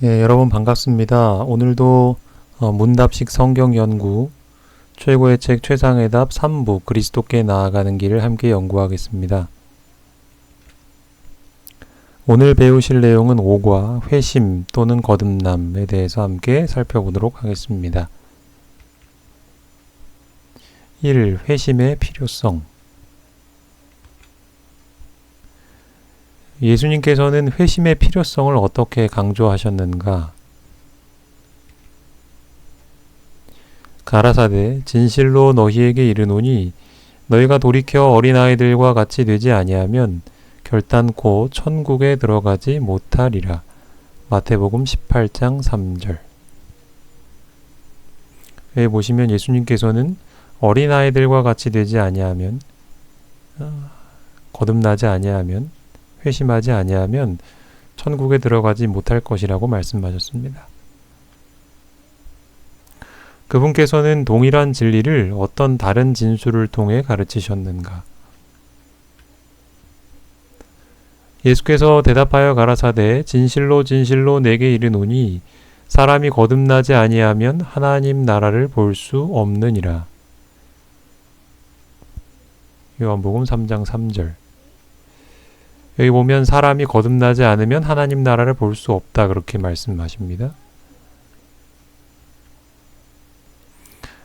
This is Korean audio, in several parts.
예, 여러분 반갑습니다. 오늘도 문답식 성경 연구 최고의 책 최상의 답 3부 그리스도께 나아가는 길을 함께 연구하겠습니다. 오늘 배우실 내용은 오과 회심 또는 거듭남에 대해서 함께 살펴보도록 하겠습니다. 1. 회심의 필요성. 예수님께서는 회심의 필요성을 어떻게 강조하셨는가? 가라사대 진실로 너희에게 이르노니 너희가 돌이켜 어린아이들과 같이 되지 아니하면 결단코 천국에 들어가지 못하리라. 마태복음 18장 3절. 여기 보시면 예수님께서는 어린아이들과 같이 되지 아니하면 거듭나지 아니하면 회심하지 아니하면 천국에 들어가지 못할 것이라고 말씀하셨습니다. 그분께서는 동일한 진리를 어떤 다른 진술을 통해 가르치셨는가? 예수께서 대답하여 가라사대 진실로 진실로 내게 이르노니 사람이 거듭나지 아니하면 하나님 나라를 볼 수 없느니라. 요한복음 3장 3절. 여기 보면 사람이 거듭나지 않으면 하나님 나라를 볼 수 없다 그렇게 말씀하십니다.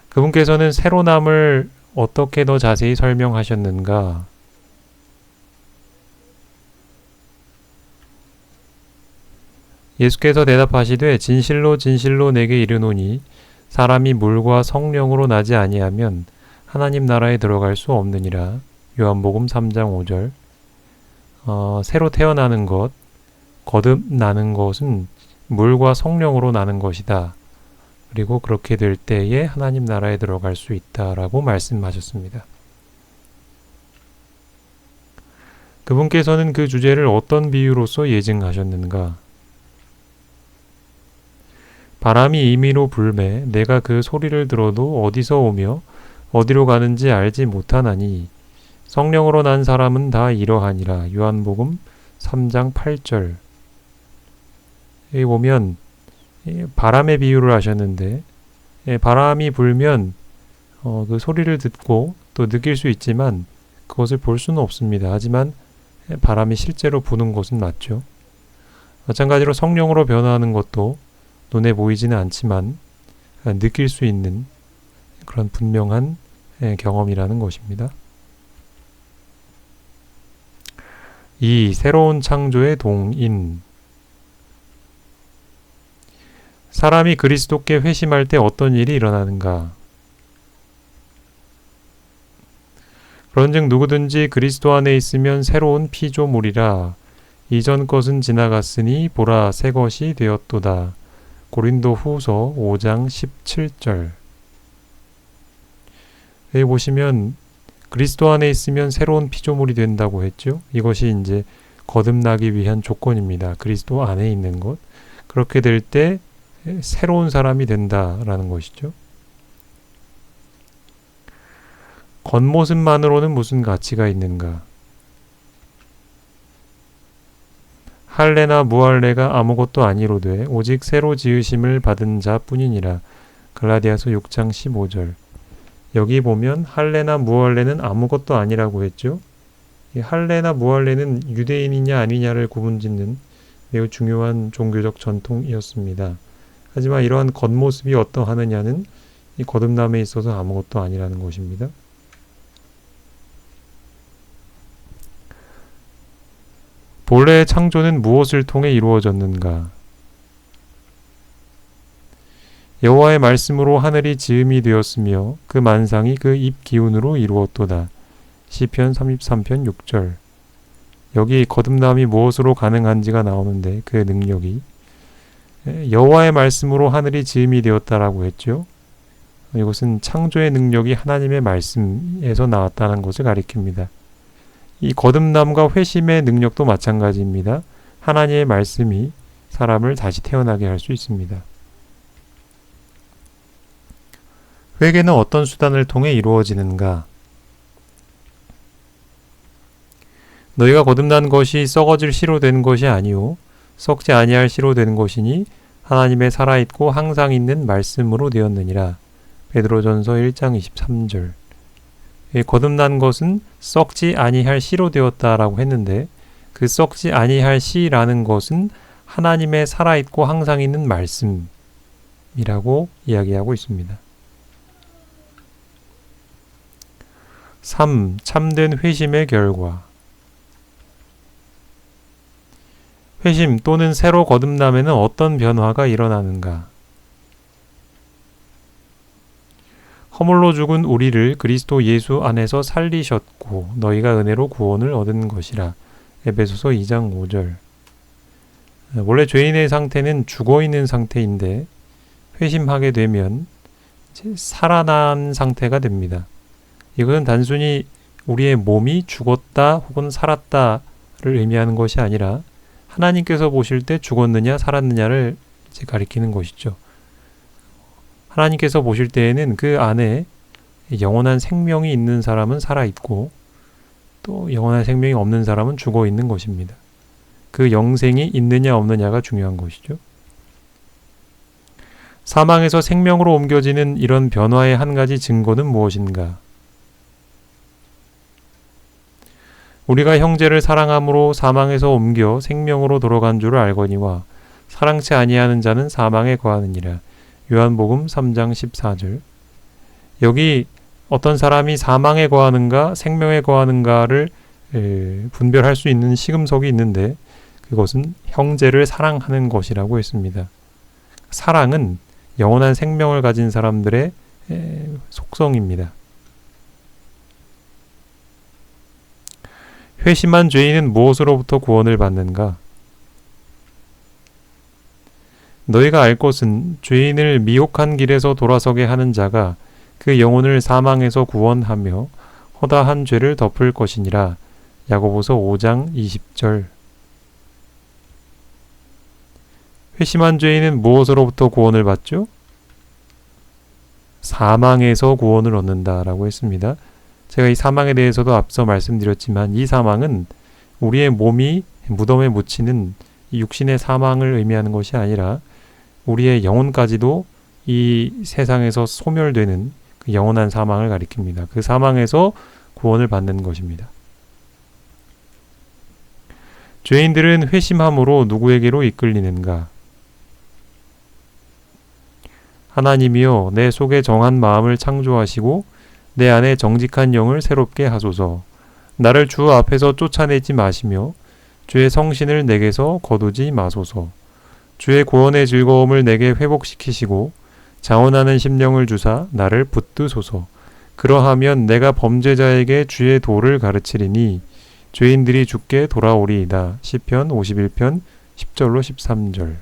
그분께서는 새로남을 어떻게 더 자세히 설명하셨는가? 예수께서 대답하시되 진실로 진실로 내게 이르노니 사람이 물과 성령으로 나지 아니하면 하나님 나라에 들어갈 수 없느니라. 요한복음 3장 5절. 새로 태어나는 것, 거듭나는 것은 물과 성령으로 나는 것이다. 그리고 그렇게 될 때에 하나님 나라에 들어갈 수 있다라고 말씀하셨습니다. 그분께서는 그 주제를 어떤 비유로서 예증하셨는가? 바람이 임의로 불매 내가 그 소리를 들어도 어디서 오며 어디로 가는지 알지 못하나니 성령으로 난 사람은 다 이러하니라. 요한복음 3장 8절. 여기 보면 바람의 비유를 하셨는데 바람이 불면 그 소리를 듣고 또 느낄 수 있지만 그것을 볼 수는 없습니다. 하지만 바람이 실제로 부는 것은 맞죠. 마찬가지로 성령으로 변화하는 것도 눈에 보이지는 않지만 느낄 수 있는 그런 분명한 경험이라는 것입니다. 이 새로운 창조의 동인. 사람이 그리스도께 회심할 때 어떤 일이 일어나는가? 그런즉 누구든지 그리스도 안에 있으면 새로운 피조물이라. 이전 것은 지나갔으니 보라 새 것이 되었도다. 고린도 후서 5장 17절. 여기 보시면 그리스도 안에 있으면 새로운 피조물이 된다고 했죠. 이것이 이제 거듭나기 위한 조건입니다. 그리스도 안에 있는 것. 그렇게 될 때 새로운 사람이 된다라는 것이죠. 겉모습만으로는 무슨 가치가 있는가? 할례나 무할례가 아무것도 아니로되 오직 새로 지으심을 받은 자뿐이니라. 갈라디아서 6장 15절. 여기 보면 할례나 무할례는 아무것도 아니라고 했죠. 이 할례나 무할례는 유대인이냐 아니냐를 구분짓는 매우 중요한 종교적 전통이었습니다. 하지만 이러한 겉모습이 어떠하느냐는 이 거듭남에 있어서 아무것도 아니라는 것입니다. 본래의 창조는 무엇을 통해 이루어졌는가? 여호와의 말씀으로 하늘이 지음이 되었으며 그 만상이 그 입 기운으로 이루었도다. 시편 33편 6절. 여기 거듭남이 무엇으로 가능한지가 나오는데 그 능력이 여호와의 말씀으로 하늘이 지음이 되었다라고 했죠. 이것은 창조의 능력이 하나님의 말씀에서 나왔다는 것을 가리킵니다. 이 거듭남과 회심의 능력도 마찬가지입니다. 하나님의 말씀이 사람을 다시 태어나게 할 수 있습니다. 회개는 어떤 수단을 통해 이루어지는가? 너희가 거듭난 것이 썩어질 씨로 된 것이 아니요 썩지 아니할 씨로 된 것이니 하나님의 살아있고 항상 있는 말씀으로 되었느니라. 베드로전서 1장 23절. 거듭난 것은 썩지 아니할 씨로 되었다라고 했는데 그 썩지 아니할 씨라는 것은 하나님의 살아있고 항상 있는 말씀이라고 이야기하고 있습니다. 3. 참된 회심의 결과. 회심 또는 새로 거듭남에는 어떤 변화가 일어나는가? 허물로 죽은 우리를 그리스도 예수 안에서 살리셨고 너희가 은혜로 구원을 얻은 것이라. 에베소서 2장 5절. 원래 죄인의 상태는 죽어있는 상태인데 회심하게 되면 이제 살아난 상태가 됩니다. 이것은 단순히 우리의 몸이 죽었다 혹은 살았다를 의미하는 것이 아니라 하나님께서 보실 때 죽었느냐 살았느냐를 이제 가리키는 것이죠. 하나님께서 보실 때에는 그 안에 영원한 생명이 있는 사람은 살아있고 또 영원한 생명이 없는 사람은 죽어있는 것입니다. 그 영생이 있느냐 없느냐가 중요한 것이죠. 사망에서 생명으로 옮겨지는 이런 변화의 한 가지 증거는 무엇인가? 우리가 형제를 사랑함으로 사망에서 옮겨 생명으로 돌아간 줄을 알거니와 사랑치 아니하는 자는 사망에 거하느니라. 요한복음 3장 14절. 여기 어떤 사람이 사망에 거하는가 생명에 거하는가를 분별할 수 있는 시금석이 있는데 그것은 형제를 사랑하는 것이라고 했습니다. 사랑은 영원한 생명을 가진 사람들의 속성입니다. 회심한 죄인은 무엇으로부터 구원을 받는가? 너희가 알 것은 죄인을 미혹한 길에서 돌아서게 하는 자가 그 영혼을 사망에서 구원하며 허다한 죄를 덮을 것이니라. 야고보서 5장 20절. 회심한 죄인은 무엇으로부터 구원을 받죠? 사망에서 구원을 얻는다라고 했습니다. 제가 이 사망에 대해서도 앞서 말씀드렸지만 이 사망은 우리의 몸이 무덤에 묻히는 육신의 사망을 의미하는 것이 아니라 우리의 영혼까지도 이 세상에서 소멸되는 그 영원한 사망을 가리킵니다. 그 사망에서 구원을 받는 것입니다. 죄인들은 회심함으로 누구에게로 이끌리는가? 하나님이여 내 속에 정한 마음을 창조하시고 내 안에 정직한 영을 새롭게 하소서. 나를 주 앞에서 쫓아내지 마시며 주의 성신을 내게서 거두지 마소서. 주의 구원의 즐거움을 내게 회복시키시고 자원하는 심령을 주사 나를 붙드소서. 그러하면 내가 범죄자에게 주의 도를 가르치리니 죄인들이 주께 돌아오리이다. 시편 51편 10절로 13절.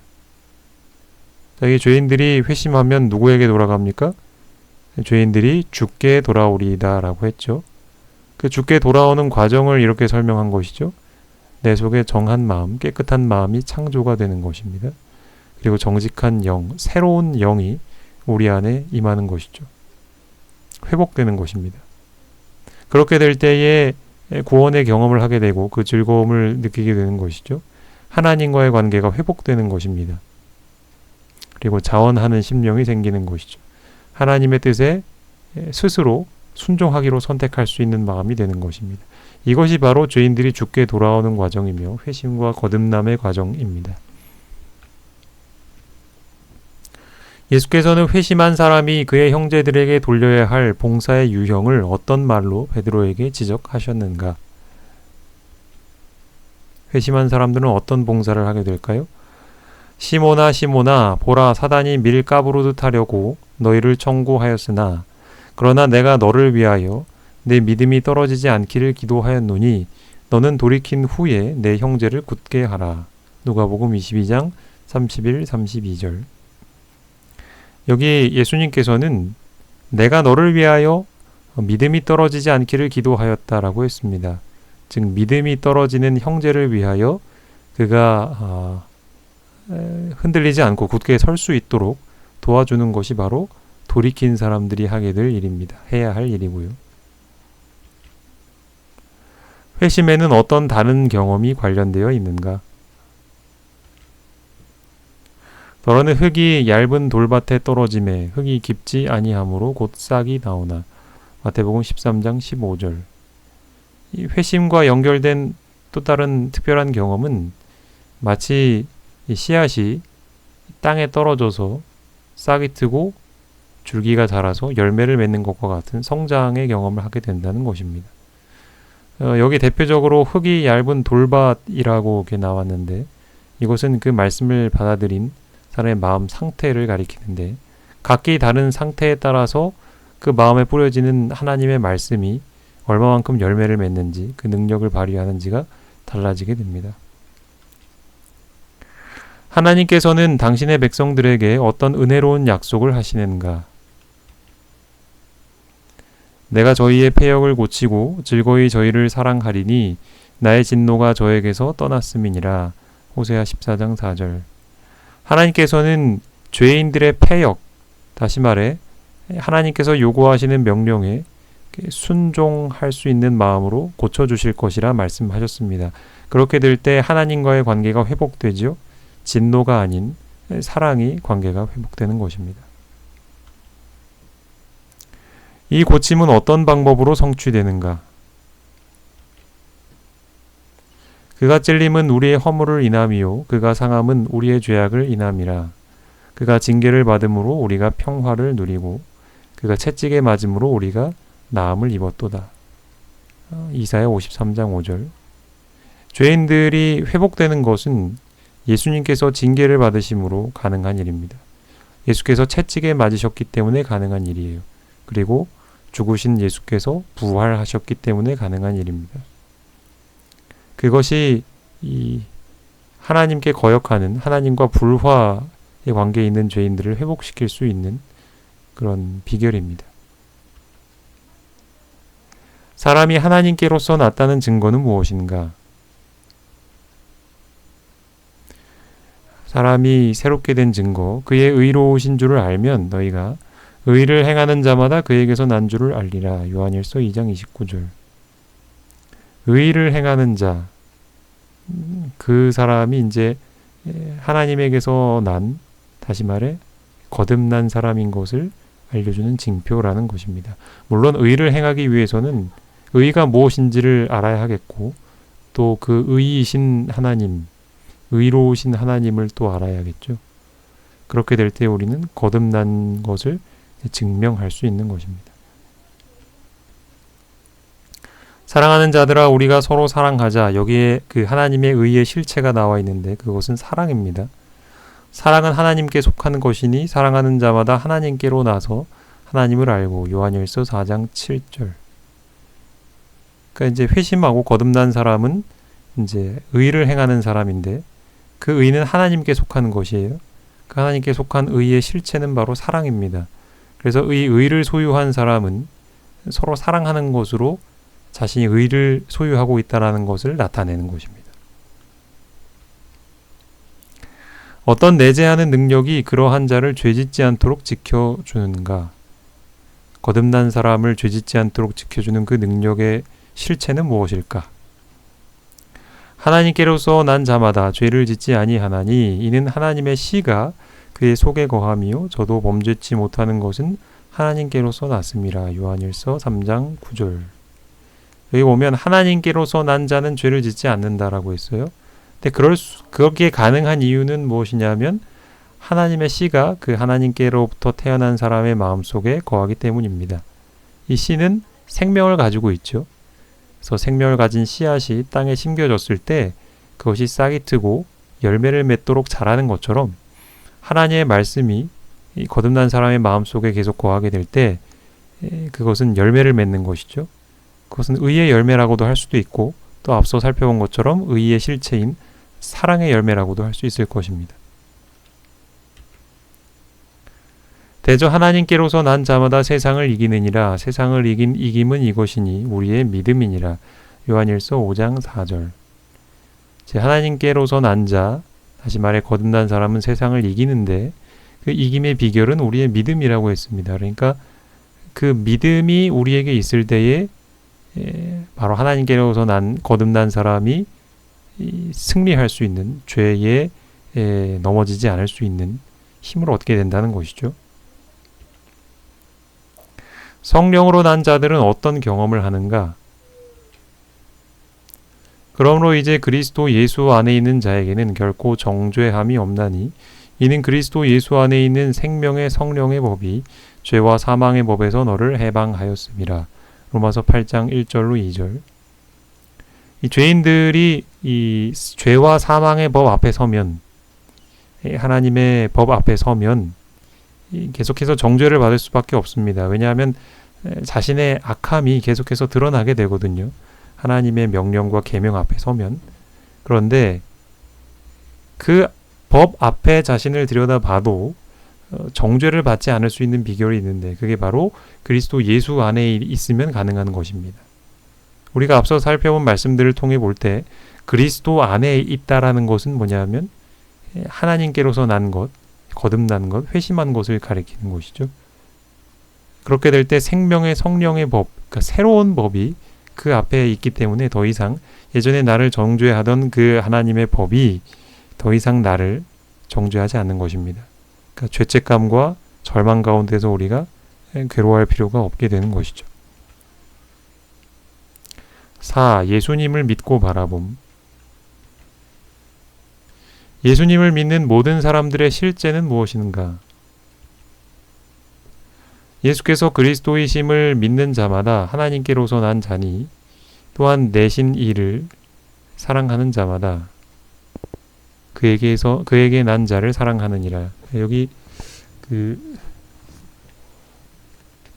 이 죄인들이 회심하면 누구에게 돌아갑니까? 죄인들이 주께 돌아오리이다 라고 했죠. 그 주께 돌아오는 과정을 이렇게 설명한 것이죠. 내 속에 정한 마음, 깨끗한 마음이 창조가 되는 것입니다. 그리고 정직한 영, 새로운 영이 우리 안에 임하는 것이죠. 회복되는 것입니다. 그렇게 될 때에 구원의 경험을 하게 되고 그 즐거움을 느끼게 되는 것이죠. 하나님과의 관계가 회복되는 것입니다. 그리고 자원하는 심령이 생기는 것이죠. 하나님의 뜻에 스스로 순종하기로 선택할 수 있는 마음이 되는 것입니다. 이것이 바로 죄인들이 주께 돌아오는 과정이며 회심과 거듭남의 과정입니다. 예수께서는 회심한 사람이 그의 형제들에게 돌려야 할 봉사의 유형을 어떤 말로 베드로에게 지적하셨는가? 회심한 사람들은 어떤 봉사를 하게 될까요? 시몬아 시몬아 보라 사단이 밀 까부르듯 하려고 너희를 청구하였으나 그러나 내가 너를 위하여 내 믿음이 떨어지지 않기를 기도하였노니 너는 돌이킨 후에 내 형제를 굳게 하라. 누가복음 22장 31, 32절. 여기 예수님께서는 내가 너를 위하여 믿음이 떨어지지 않기를 기도하였다라고 했습니다. 즉 믿음이 떨어지는 형제를 위하여 그가 흔들리지 않고 굳게 설 수 있도록 도와주는 것이 바로 돌이킨 사람들이 하게 될 일입니다. 해야 할 일이고요. 회심에는 어떤 다른 경험이 관련되어 있는가? 너는 흙이 얇은 돌밭에 떨어짐에 흙이 깊지 아니하므로 곧 싹이 나오나. 마태복음 13장 15절. 이 회심과 연결된 또 다른 특별한 경험은 마치 이 씨앗이 땅에 떨어져서 싹이 트고 줄기가 자라서 열매를 맺는 것과 같은 성장의 경험을 하게 된다는 것입니다. 여기 대표적으로 흙이 얇은 돌밭이라고 이렇게 나왔는데 이것은 그 말씀을 받아들인 사람의 마음 상태를 가리키는데 각기 다른 상태에 따라서 그 마음에 뿌려지는 하나님의 말씀이 얼마만큼 열매를 맺는지 그 능력을 발휘하는지가 달라지게 됩니다. 하나님께서는 당신의 백성들에게 어떤 은혜로운 약속을 하시는가? 내가 저희의 패역을 고치고 즐거이 저희를 사랑하리니 나의 진노가 저에게서 떠났음이니라. 호세아 14장 4절. 하나님께서는 죄인들의 패역, 다시 말해 하나님께서 요구하시는 명령에 순종할 수 있는 마음으로 고쳐주실 것이라 말씀하셨습니다. 그렇게 될 때 하나님과의 관계가 회복되죠. 진노가 아닌 사랑이 관계가 회복되는 것입니다. 이 고침은 어떤 방법으로 성취되는가? 그가 찔림은 우리의 허물을 인함이요 그가 상함은 우리의 죄악을 인함이라. 그가 징계를 받음으로 우리가 평화를 누리고 그가 채찍에 맞음으로 우리가 나음을 입었도다. 이사야 53장 5절. 죄인들이 회복되는 것은 예수님께서 징계를 받으심으로 가능한 일입니다. 예수께서 채찍에 맞으셨기 때문에 가능한 일이에요. 그리고 죽으신 예수께서 부활하셨기 때문에 가능한 일입니다. 그것이 이 하나님께 거역하는 하나님과 불화의 관계에 있는 죄인들을 회복시킬 수 있는 그런 비결입니다. 사람이 하나님께로서 낫다는 증거는 무엇인가? 사람이 새롭게 된 증거, 그의 의로우신 줄을 알면 너희가 의를 행하는 자마다 그에게서 난 줄을 알리라. 요한일서 2장 29절. 의를 행하는 자, 그 사람이 이제 하나님에게서 난, 다시 말해 거듭난 사람인 것을 알려주는 징표라는 것입니다. 물론 의를 행하기 위해서는 의가 무엇인지를 알아야 하겠고 또 그 의이신 하나님, 의로우신 하나님을 또 알아야겠죠. 그렇게 될 때 우리는 거듭난 것을 증명할 수 있는 것입니다. 사랑하는 자들아 우리가 서로 사랑하자. 여기에 그 하나님의 의의 실체가 나와 있는데 그것은 사랑입니다. 사랑은 하나님께 속하는 것이니 사랑하는 자마다 하나님께로 나서 하나님을 알고. 요한일서 4장 7절. 그러니까 이제 회심하고 거듭난 사람은 이제 의를 행하는 사람인데 그 의는 하나님께 속하는 것이에요. 그 하나님께 속한 의의 실체는 바로 사랑입니다. 그래서 의를 소유한 사람은 서로 사랑하는 것으로 자신이 의를 소유하고 있다는 것을 나타내는 것입니다. 어떤 내재하는 능력이 그러한 자를 죄짓지 않도록 지켜주는가? 거듭난 사람을 죄짓지 않도록 지켜주는 그 능력의 실체는 무엇일까? 하나님께로서 난 자마다 죄를 짓지 아니하나니 이는 하나님의 씨가 그의 속에 거함이요 저도 범죄치 못하는 것은 하나님께로서 났음이라. 요한일서 3장 9절. 여기 보면 하나님께로서 난 자는 죄를 짓지 않는다라고 했어요. 근데 그렇게 가능한 이유는 무엇이냐면 하나님의 씨가 그 하나님께로부터 태어난 사람의 마음속에 거하기 때문입니다. 이 씨는 생명을 가지고 있죠. 그래서 생명을 가진 씨앗이 땅에 심겨졌을 때 그것이 싹이 트고 열매를 맺도록 자라는 것처럼 하나님의 말씀이 이 거듭난 사람의 마음속에 계속 거하게 될 때 그것은 열매를 맺는 것이죠. 그것은 의의 열매라고도 할 수도 있고 또 앞서 살펴본 것처럼 의의 실체인 사랑의 열매라고도 할 수 있을 것입니다. 대저 하나님께로서 난 자마다 세상을 이기느니라. 세상을 이긴 이김은 이것이니 우리의 믿음이니라. 요한일서 5장 4절. 제 하나님께로서 난 자, 다시 말해 거듭난 사람은 세상을 이기는데 그 이김의 비결은 우리의 믿음이라고 했습니다. 그러니까 그 믿음이 우리에게 있을 때에 바로 하나님께로서 난 거듭난 사람이 승리할 수 있는, 죄에 넘어지지 않을 수 있는 힘을 얻게 된다는 것이죠. 성령으로 난 자들은 어떤 경험을 하는가? 그러므로 이제 그리스도 예수 안에 있는 자에게는 결코 정죄함이 없나니 이는 그리스도 예수 안에 있는 생명의 성령의 법이 죄와 사망의 법에서 너를 해방하였음이라. 로마서 8장 1절로 2절. 이 죄인들이 이 죄와 사망의 법 앞에 서면, 하나님의 법 앞에 서면 계속해서 정죄를 받을 수밖에 없습니다. 왜냐하면 자신의 악함이 계속해서 드러나게 되거든요. 하나님의 명령과 계명 앞에 서면. 그런데 그 법 앞에 자신을 들여다봐도 정죄를 받지 않을 수 있는 비결이 있는데 그게 바로 그리스도 예수 안에 있으면 가능한 것입니다. 우리가 앞서 살펴본 말씀들을 통해 볼 때 그리스도 안에 있다라는 것은 뭐냐면 하나님께로서 난 것, 거듭난 것, 회심한 것을 가리키는 것이죠. 그렇게 될 때 생명의 성령의 법, 그러니까 새로운 법이 그 앞에 있기 때문에 더 이상 예전에 나를 정죄하던 그 하나님의 법이 더 이상 나를 정죄하지 않는 것입니다. 그러니까 죄책감과 절망 가운데서 우리가 괴로워할 필요가 없게 되는 것이죠. 4. 예수님을 믿고 바라봄. 예수님을 믿는 모든 사람들의 실제는 무엇인가? 예수께서 그리스도이심을 믿는 자마다 하나님께로서 난 자니 또한 내신 이를 사랑하는 자마다 그에게 난 자를 사랑하느니라. 여기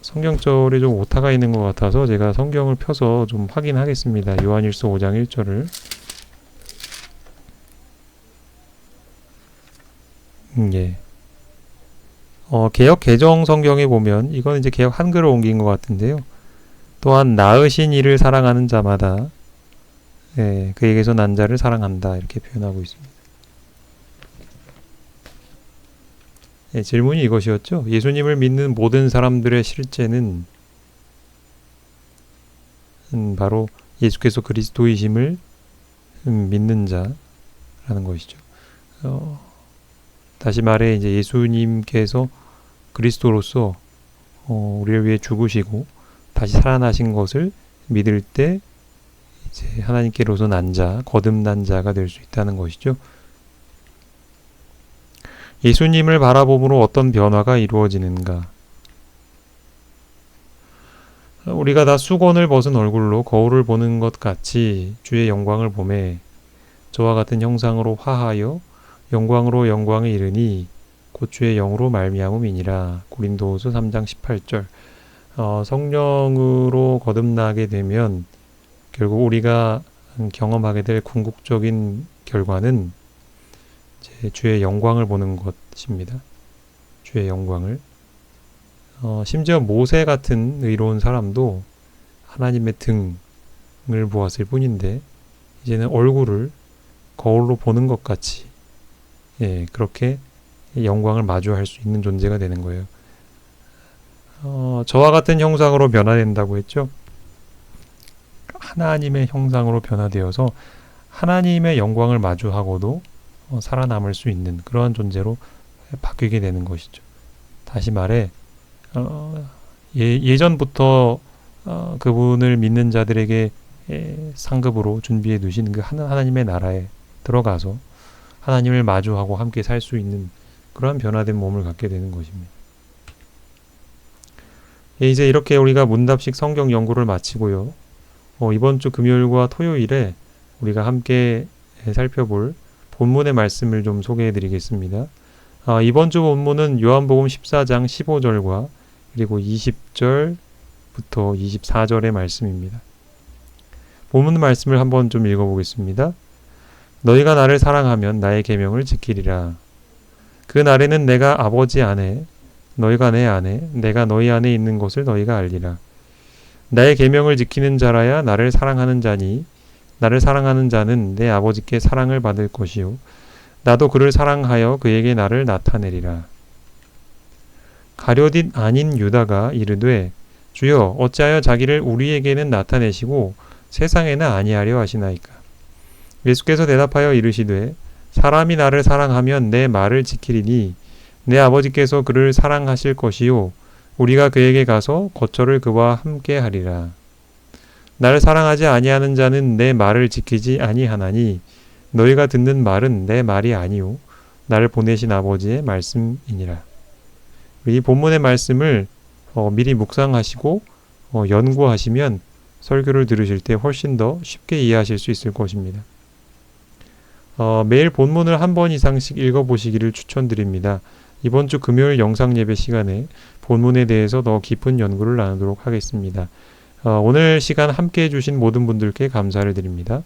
성경절에 좀 오타가 있는 것 같아서 제가 성경을 펴서 좀 확인하겠습니다. 요한일서 5장 1절을. 예. 개역 개정 성경에 보면 이건 이제 개역 한글을 옮긴 것 같은데요. 또한 낳으신 이를 사랑하는 자마다 그에게서 난 자를 사랑한다 이렇게 표현하고 있습니다. 질문이 이것이었죠. 예수님을 믿는 모든 사람들의 실제는 바로 예수께서 그리스도이심을 믿는 자라는 것이죠. 다시 말해 이제 예수님께서 그리스도로서 우리를 위해 죽으시고 다시 살아나신 것을 믿을 때 이제 하나님께로서 난 자, 거듭난 자가 될 수 있다는 것이죠. 예수님을 바라봄으로 어떤 변화가 이루어지는가? 우리가 다 수건을 벗은 얼굴로 거울을 보는 것 같이 주의 영광을 보매 저와 같은 형상으로 화하여 영광으로 영광에 이르니 곧 주의 영으로 말미암음이니라. 고린도후서 3장 18절. 성령으로 거듭나게 되면 결국 우리가 경험하게 될 궁극적인 결과는 이제 주의 영광을 보는 것입니다. 주의 영광을. 심지어 모세 같은 의로운 사람도 하나님의 등을 보았을 뿐인데 이제는 얼굴을 거울로 보는 것 같이 그렇게 영광을 마주할 수 있는 존재가 되는 거예요. 저와 같은 형상으로 변화된다고 했죠. 하나님의 형상으로 변화되어서 하나님의 영광을 마주하고도 살아남을 수 있는 그러한 존재로 바뀌게 되는 것이죠. 다시 말해 예전부터 그분을 믿는 자들에게 상급으로 준비해 두신 그 하나님의 나라에 들어가서 하나님을 마주하고 함께 살 수 있는 그러한 변화된 몸을 갖게 되는 것입니다. 이제 이렇게 우리가 문답식 성경 연구를 마치고요. 이번 주 금요일과 토요일에 우리가 함께 살펴볼 본문의 말씀을 좀 소개해 드리겠습니다. 이번 주 본문은 요한복음 14장 15절과 그리고 20절부터 24절의 말씀입니다. 본문 말씀을 한번 좀 읽어보겠습니다. 너희가 나를 사랑하면 나의 계명을 지키리라. 그 날에는 내가 아버지 안에 너희가 내 안에 내가 너희 안에 있는 것을 너희가 알리라. 나의 계명을 지키는 자라야 나를 사랑하는 자니 나를 사랑하는 자는 내 아버지께 사랑을 받을 것이요 나도 그를 사랑하여 그에게 나를 나타내리라. 가룟 아닌 유다가 이르되 주여 어찌하여 자기를 우리에게는 나타내시고 세상에는 아니하려 하시나이까. 예수께서 대답하여 이르시되 사람이 나를 사랑하면 내 말을 지키리니 내 아버지께서 그를 사랑하실 것이요 우리가 그에게 가서 거처를 그와 함께 하리라. 나를 사랑하지 아니하는 자는 내 말을 지키지 아니하나니 너희가 듣는 말은 내 말이 아니요 나를 보내신 아버지의 말씀이니라. 이 본문의 말씀을 미리 묵상하시고 연구하시면 설교를 들으실 때 훨씬 더 쉽게 이해하실 수 있을 것입니다. 매일 본문을 한 번 이상씩 읽어보시기를 추천드립니다. 이번 주 금요일 영상 예배 시간에 본문에 대해서 더 깊은 연구를 나누도록 하겠습니다. 오늘 시간 함께 해주신 모든 분들께 감사를 드립니다.